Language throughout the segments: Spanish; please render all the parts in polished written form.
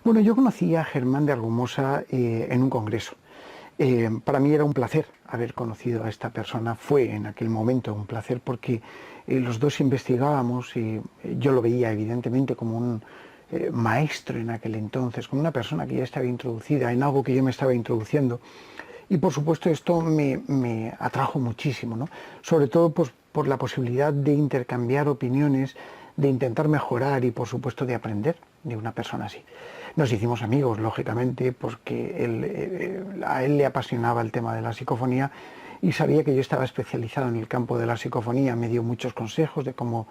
Bueno, yo conocí a Germán de Argumosa en un congreso. Para mí era un placer haber conocido a esta persona. Fue en aquel momento un placer porque los dos investigábamos y yo lo veía evidentemente como un maestro en aquel entonces, como una persona que ya estaba introducida en algo que yo me estaba introduciendo. Y por supuesto esto me atrajo muchísimo, ¿no? Sobre todo pues, por la posibilidad de intercambiar opiniones, de intentar mejorar y por supuesto de aprender de una persona así. Nos hicimos amigos, lógicamente, porque a él le apasionaba el tema de la psicofonía y sabía que yo estaba especializado en el campo de la psicofonía. Me dio muchos consejos de cómo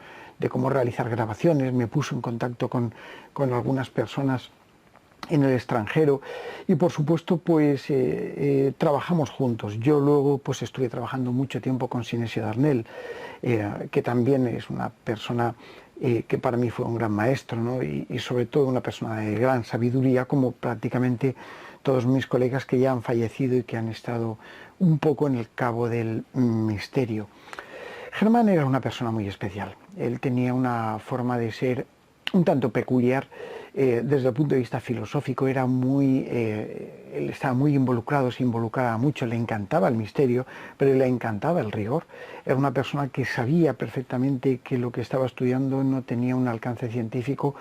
realizar grabaciones, me puso en contacto con algunas personas en el extranjero y por supuesto pues trabajamos juntos. Yo luego pues estuve trabajando mucho tiempo con Sinesio Darnell, que también es una persona que para mí fue un gran maestro, ¿no? Y sobre todo una persona de gran sabiduría, como prácticamente todos mis colegas que ya han fallecido y que han estado un poco en el cabo del misterio. Germán era una persona muy especial. Él tenía una forma de ser un tanto peculiar. Desde el punto de vista filosófico él estaba muy involucrado, se involucraba mucho, le encantaba el misterio, pero le encantaba el rigor. Era una persona que sabía perfectamente que lo que estaba estudiando no tenía un alcance científico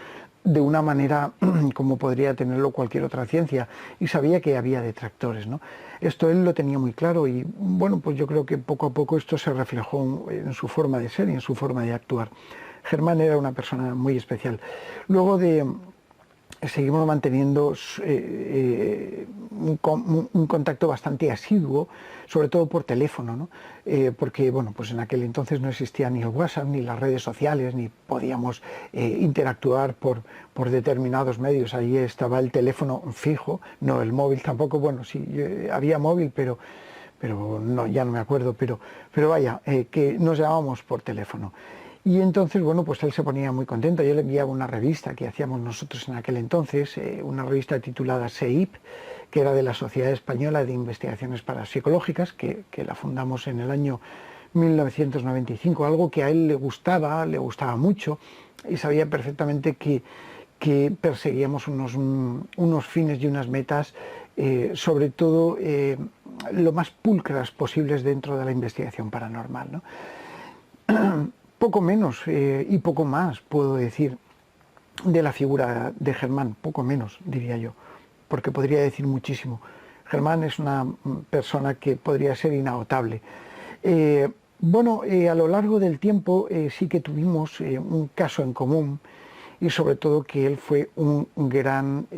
de una manera como podría tenerlo cualquier otra ciencia, y sabía que había detractores, ¿no? Esto él lo tenía muy claro y bueno, pues yo creo que poco a poco esto se reflejó en su forma de ser y en su forma de actuar. Germán era una persona muy especial. Luego seguimos manteniendo un contacto bastante asiduo, sobre todo por teléfono, ¿no? Porque bueno, pues en aquel entonces no existía ni el WhatsApp, ni las redes sociales, ni podíamos interactuar por determinados medios. Ahí estaba el teléfono fijo, no el móvil tampoco. Bueno, sí, había móvil, pero no, ya no me acuerdo, pero vaya, que nos llamábamos por teléfono. Y entonces, bueno, pues él se ponía muy contento. Yo le enviaba una revista que hacíamos nosotros en aquel entonces, una revista titulada SEIP, que era de la Sociedad Española de Investigaciones Parapsicológicas, que la fundamos en el año 1995, algo que a él le gustaba mucho, y sabía perfectamente que perseguíamos unos fines y unas metas, sobre todo lo más pulcras posibles dentro de la investigación paranormal, ¿no? Poco menos y poco más puedo decir de la figura de Germán, poco menos diría yo, porque podría decir muchísimo. Germán es una persona que podría ser inagotable. A lo largo del tiempo sí que tuvimos un caso en común, y sobre todo que él fue un gran,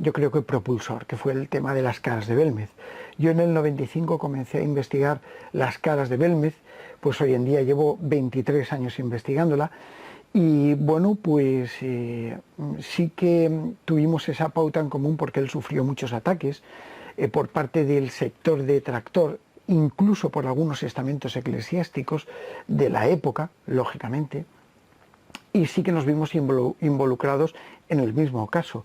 yo creo que propulsor, que fue el tema de las caras de Belmez. Yo en el 95 comencé a investigar las caras de Belmez, pues hoy en día llevo 23 años investigándola, y bueno, pues sí que tuvimos esa pauta en común porque él sufrió muchos ataques por parte del sector detractor, incluso por algunos estamentos eclesiásticos de la época, lógicamente, y sí que nos vimos involucrados en el mismo caso.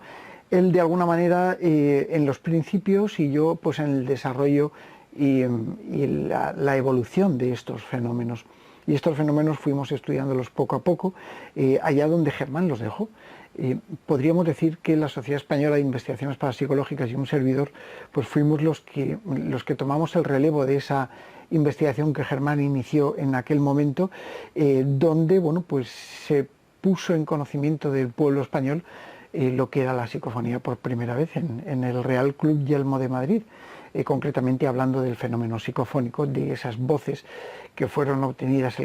Él de alguna manera en los principios y yo pues en el desarrollo y la evolución de estos fenómenos. Y estos fenómenos fuimos estudiándolos poco a poco, allá donde Germán los dejó. Podríamos decir que la Sociedad Española de Investigaciones Parapsicológicas y un servidor pues fuimos los que tomamos el relevo de esa investigación que Germán inició en aquel momento, donde bueno, pues se puso en conocimiento del pueblo español lo que era la psicofonía por primera vez en el Real Club Yelmo de Madrid, concretamente hablando del fenómeno psicofónico, de esas voces que fueron obtenidas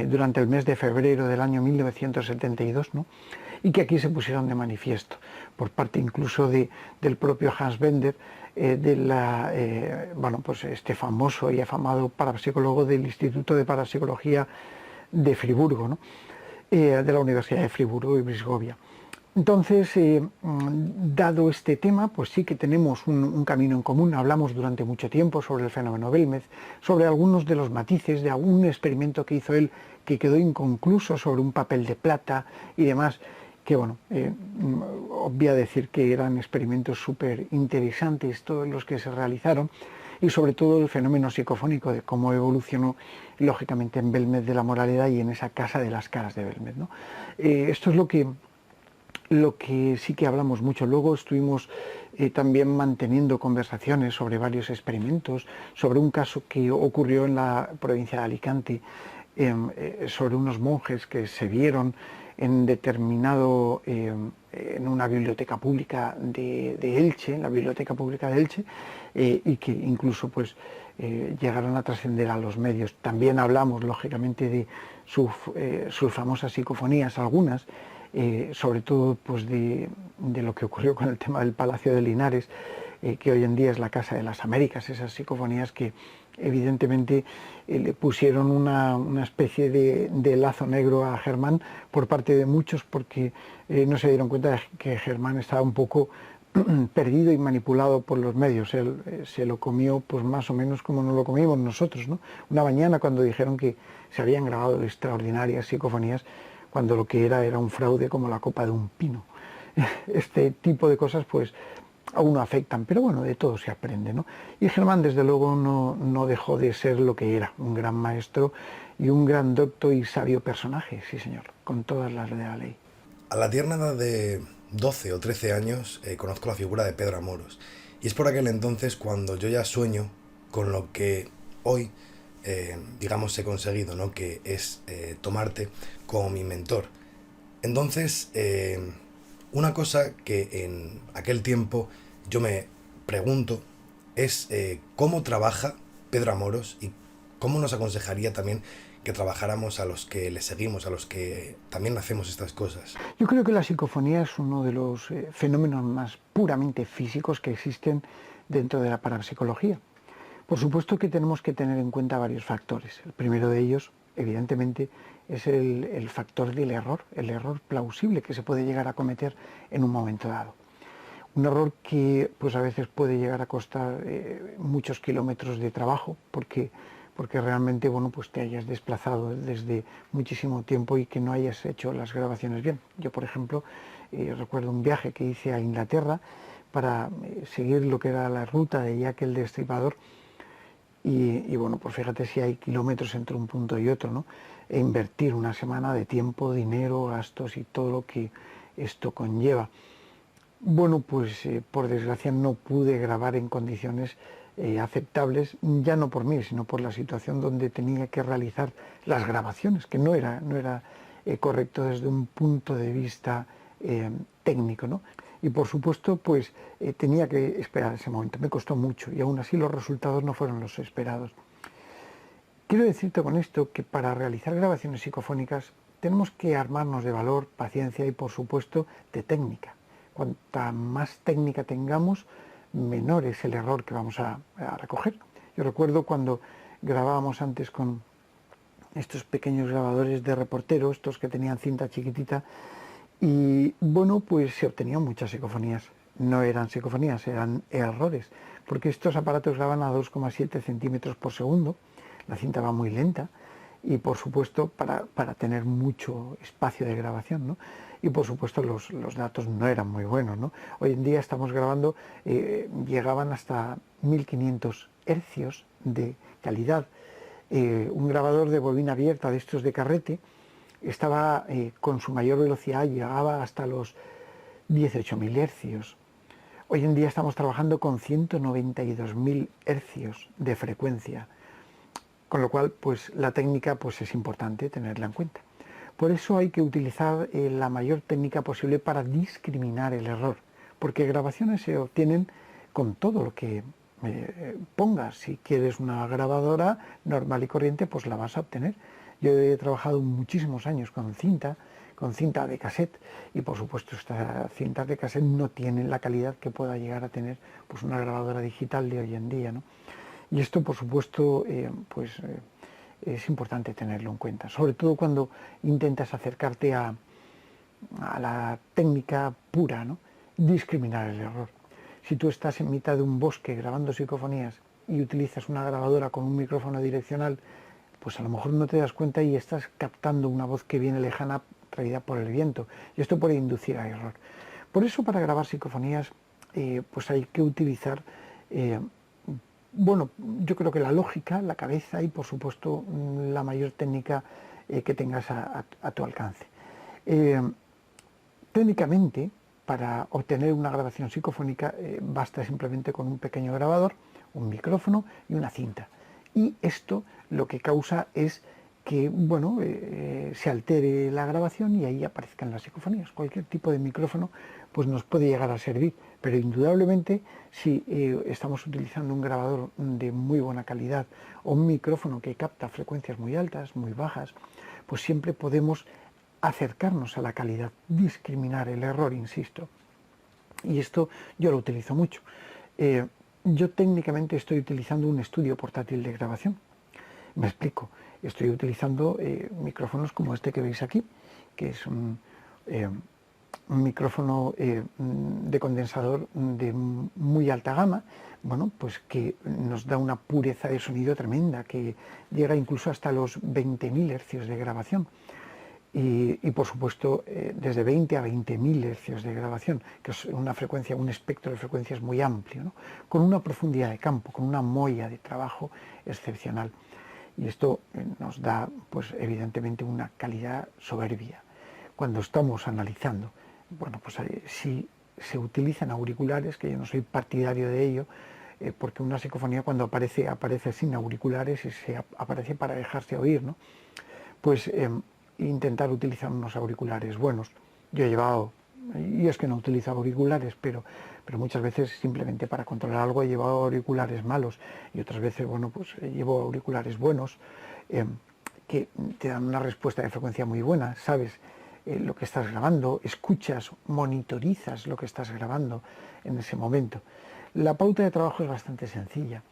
durante el mes de febrero del año 1972, ¿no? Y que aquí se pusieron de manifiesto por parte incluso del propio Hans Bender, pues este famoso y afamado parapsicólogo del Instituto de Parapsicología de Friburgo, ¿no? De la Universidad de Friburgo y Brisgovia. Entonces, dado este tema, pues sí que tenemos un camino en común. Hablamos durante mucho tiempo sobre el fenómeno Belmez, sobre algunos de los matices de algún experimento que hizo él que quedó inconcluso sobre un papel de plata y demás, que bueno, obvia decir que eran experimentos súper interesantes todos los que se realizaron, y sobre todo el fenómeno psicofónico de cómo evolucionó lógicamente en Belmez de la Moraleda y en esa casa de las caras de Belmez, ¿no? Esto es Lo que sí que hablamos mucho. Luego estuvimos también manteniendo conversaciones sobre varios experimentos, sobre un caso que ocurrió en la provincia de Alicante, sobre unos monjes que se vieron en determinado, en una biblioteca pública de Elche, en la biblioteca pública de Elche, y que incluso pues llegaron a trascender a los medios. También hablamos, lógicamente, de sus famosas psicofonías, algunas, sobre todo pues de lo que ocurrió con el tema del Palacio de Linares, que hoy en día es la Casa de las Américas, esas psicofonías que evidentemente le pusieron una especie de lazo negro a Germán por parte de muchos, porque no se dieron cuenta de que Germán estaba un poco perdido y manipulado por los medios. Él se lo comió pues más o menos como nos lo comimos nosotros, ¿no? Una mañana, cuando dijeron que se habían grabado extraordinarias psicofonías, cuando lo que era un fraude como la copa de un pino. Este tipo de cosas pues a uno afectan, pero bueno, de todo se aprende, ¿no? Y Germán, desde luego, no dejó de ser lo que era, un gran maestro y un gran docto y sabio personaje, sí señor, con todas las de la ley. A la tierna edad de 12 o 13 años conozco la figura de Pedro Amoros. Y es por aquel entonces cuando yo ya sueño con lo que hoy, digamos, he conseguido, ¿no? Que es tomarte como mi mentor. Entonces, una cosa que en aquel tiempo yo me pregunto es cómo trabaja Pedro Amoros y cómo nos aconsejaría también que trabajáramos a los que le seguimos, a los que también hacemos estas cosas. Yo creo que la psicofonía es uno de los fenómenos más puramente físicos que existen dentro de la parapsicología. Por supuesto que tenemos que tener en cuenta varios factores. El primero de ellos, evidentemente, es el factor del error, el error plausible que se puede llegar a cometer en un momento dado. Un error que pues a veces puede llegar a costar muchos kilómetros de trabajo porque realmente bueno, pues te hayas desplazado desde muchísimo tiempo y que no hayas hecho las grabaciones bien. Yo, por ejemplo, recuerdo un viaje que hice a Inglaterra para seguir lo que era la ruta de Jack el Destripador y bueno, pues fíjate si hay kilómetros entre un punto y otro, ¿no? E invertir una semana de tiempo, dinero, gastos y todo lo que esto conlleva. Bueno, pues por desgracia no pude grabar en condiciones aceptables, ya no por mí, sino por la situación donde tenía que realizar las grabaciones, que no era correcto desde un punto de vista técnico, ¿no? Y por supuesto, pues tenía que esperar ese momento. Me costó mucho y aún así los resultados no fueron los esperados. Quiero decirte con esto que para realizar grabaciones psicofónicas tenemos que armarnos de valor, paciencia y por supuesto de técnica. Cuanta más técnica tengamos, menor es el error que vamos a recoger. Yo recuerdo cuando grabábamos antes con estos pequeños grabadores de reportero, estos que tenían cinta chiquitita, y bueno, pues se obtenían muchas psicofonías. No eran psicofonías, eran errores, porque estos aparatos graban a 2,7 centímetros por segundo, la cinta va muy lenta, y por supuesto para tener mucho espacio de grabación, ¿no? Y por supuesto los datos no eran muy buenos, ¿no? Hoy en día estamos grabando, llegaban hasta 1500 hercios de calidad. Un grabador de bobina abierta de estos de carrete estaba con su mayor velocidad, llegaba hasta los 18.000 hercios. Hoy en día estamos trabajando con 192.000 hercios de frecuencia, con lo cual pues la técnica pues es importante tenerla en cuenta. Por eso hay que utilizar la mayor técnica posible para discriminar el error, porque grabaciones se obtienen con todo lo que pongas. Si quieres una grabadora normal y corriente, pues la vas a obtener. Yo he trabajado muchísimos años con cinta de cassette y por supuesto estas cintas de cassette no tienen la calidad que pueda llegar a tener pues una grabadora digital de hoy en día, ¿no? Y esto por supuesto es importante tenerlo en cuenta, sobre todo cuando intentas acercarte a la técnica pura, ¿no? Discriminar el error. Si tú estás en mitad de un bosque grabando psicofonías y utilizas una grabadora con un micrófono direccional, pues a lo mejor no te das cuenta y estás captando una voz que viene lejana traída por el viento, y esto puede inducir a error. Por eso para grabar psicofonías pues hay que utilizar bueno, yo creo que la lógica, la cabeza y por supuesto la mayor técnica que tengas a tu alcance. Técnicamente, para obtener una grabación psicofónica basta simplemente con un pequeño grabador, un micrófono y una cinta. Y esto lo que causa es que se altere la grabación y ahí aparezcan las psicofonías. Cualquier tipo de micrófono pues nos puede llegar a servir, pero indudablemente si estamos utilizando un grabador de muy buena calidad o un micrófono que capta frecuencias muy altas, muy bajas, pues siempre podemos acercarnos a la calidad, discriminar el error, insisto. Y esto yo lo utilizo mucho. Yo técnicamente estoy utilizando un estudio portátil de grabación. Me explico. Estoy utilizando micrófonos como este que veis aquí, que es un micrófono de condensador de muy alta gama, pues que nos da una pureza de sonido tremenda, que llega incluso hasta los 20.000 hercios de grabación. Y por supuesto desde 20 a 20.000 hercios de grabación, que es una frecuencia, un espectro de frecuencias muy amplio, ¿no? Con una profundidad de campo, con una molla de trabajo excepcional. Y esto nos da, pues evidentemente, una calidad soberbia. Cuando estamos analizando, si se utilizan auriculares, que yo no soy partidario de ello, porque una psicofonía cuando aparece sin auriculares y se aparece para dejarse oír, ¿no? Pues intentar utilizar unos auriculares buenos. Yo he llevado, y es que no utilizo auriculares, pero muchas veces simplemente para controlar algo he llevado auriculares malos y otras veces, llevo auriculares buenos que te dan una respuesta de frecuencia muy buena, sabes lo que estás grabando, escuchas, monitorizas lo que estás grabando en ese momento. La pauta de trabajo es bastante sencilla.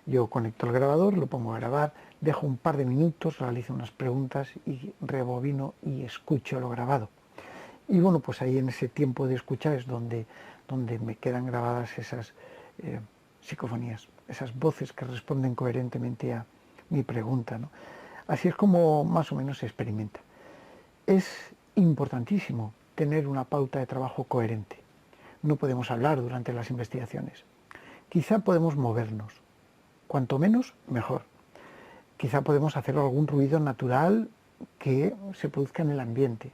Yo conecto el grabador, lo pongo a grabar, dejo un par de minutos, realizo unas preguntas y rebobino y escucho lo grabado. Y pues ahí en ese tiempo de escucha es donde me quedan grabadas esas psicofonías, esas voces que responden coherentemente a mi pregunta, ¿no? Así es como más o menos se experimenta. Es importantísimo tener una pauta de trabajo coherente. No podemos hablar durante las investigaciones. Quizá podemos movernos. Cuanto menos, mejor. Quizá podemos hacer algún ruido natural que se produzca en el ambiente.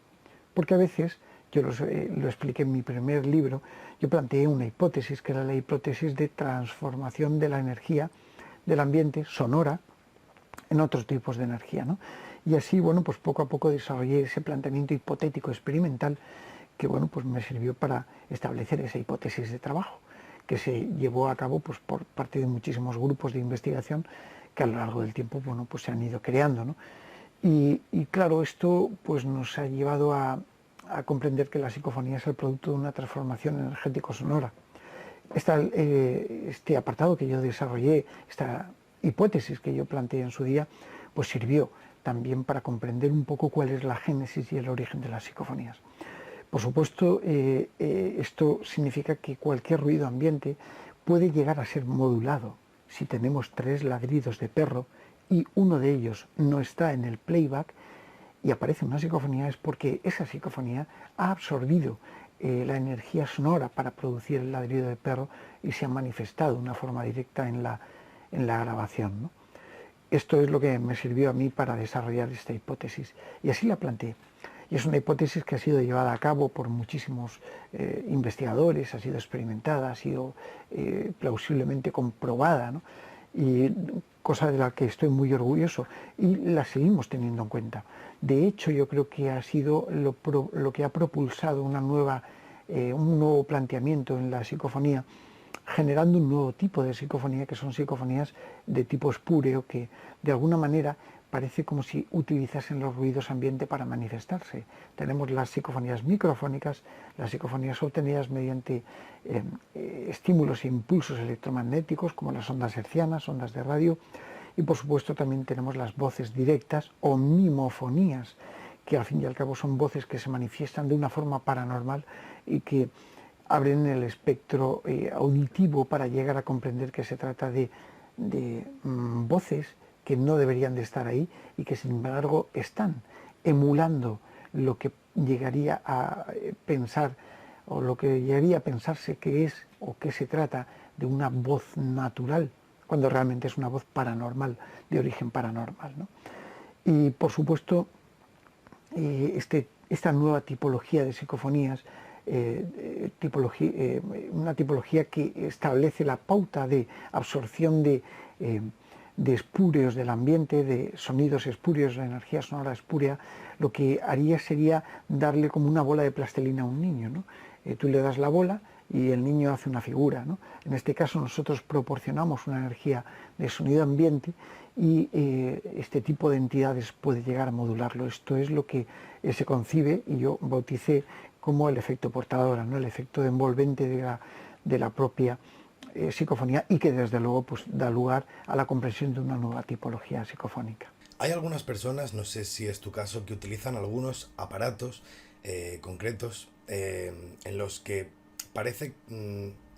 Porque a veces, yo lo expliqué en mi primer libro, yo planteé una hipótesis, que era la hipótesis de transformación de la energía del ambiente sonora en otros tipos de energía, ¿no? Y así, pues poco a poco desarrollé ese planteamiento hipotético experimental que, me sirvió para establecer esa hipótesis de trabajo, que se llevó a cabo por parte de muchísimos grupos de investigación que a lo largo del tiempo se han ido creando, ¿no? Y claro, esto nos ha llevado a comprender que la psicofonía es el producto de una transformación energético-sonora. Este apartado que yo desarrollé, esta hipótesis que yo planteé en su día, pues sirvió también para comprender un poco cuál es la génesis y el origen de las psicofonías. Por supuesto, esto significa que cualquier ruido ambiente puede llegar a ser modulado. Si tenemos 3 ladridos de perro y uno de ellos no está en el playback y aparece una psicofonía, es porque esa psicofonía ha absorbido la energía sonora para producir el ladrido de perro y se ha manifestado de una forma directa en la grabación, ¿no? Esto es lo que me sirvió a mí para desarrollar esta hipótesis y así la planteé. Y es una hipótesis que ha sido llevada a cabo por muchísimos investigadores, ha sido experimentada, ha sido plausiblemente comprobada, ¿no? Y cosa de la que estoy muy orgulloso y la seguimos teniendo en cuenta. De hecho, yo creo que ha sido lo que ha propulsado un nuevo planteamiento en la psicofonía, generando un nuevo tipo de psicofonía, que son psicofonías de tipo espúreo, que de alguna manera parece como si utilizasen los ruidos ambiente para manifestarse. Tenemos las psicofonías microfónicas, las psicofonías obtenidas mediante estímulos e impulsos electromagnéticos, como las ondas hertzianas, ondas de radio, y por supuesto también tenemos las voces directas o mimofonías, que al fin y al cabo son voces que se manifiestan de una forma paranormal y que abren el espectro auditivo para llegar a comprender que se trata de voces que no deberían de estar ahí y que sin embargo están emulando lo que llegaría a pensar o lo que llegaría a pensarse que es o que se trata de una voz natural, cuando realmente es una voz paranormal, de origen paranormal, ¿no? Y por supuesto esta nueva tipología de psicofonías una tipología que establece la pauta de absorción de espúreos del ambiente, de sonidos espúreos, de energía sonora espúrea. Lo que haría sería darle como una bola de plastilina a un niño, ¿no? Tú le das la bola y el niño hace una figura, ¿no? En este caso nosotros proporcionamos una energía de sonido ambiente y este tipo de entidades puede llegar a modularlo. Esto es lo que se concibe y yo bauticé como el efecto portadora, ¿no? El efecto envolvente de la propia psicofonía, y que desde luego pues da lugar a la comprensión de una nueva tipología psicofónica. Hay algunas personas, no sé si es tu caso, que utilizan algunos aparatos concretos en los que parece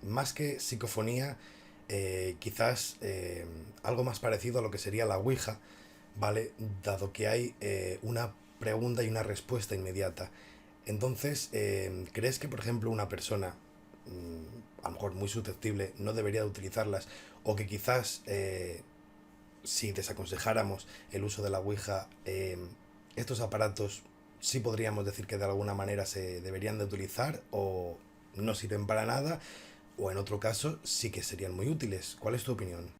más que psicofonía, quizás algo más parecido a lo que sería la Ouija, ¿vale? Dado que hay una pregunta y una respuesta inmediata. Entonces, ¿crees que, por ejemplo, una persona, a lo mejor muy susceptible, no debería de utilizarlas? O que quizás, si desaconsejáramos el uso de la Ouija, estos aparatos sí podríamos decir que de alguna manera se deberían de utilizar o no sirven para nada, o en otro caso sí que serían muy útiles. ¿Cuál es tu opinión?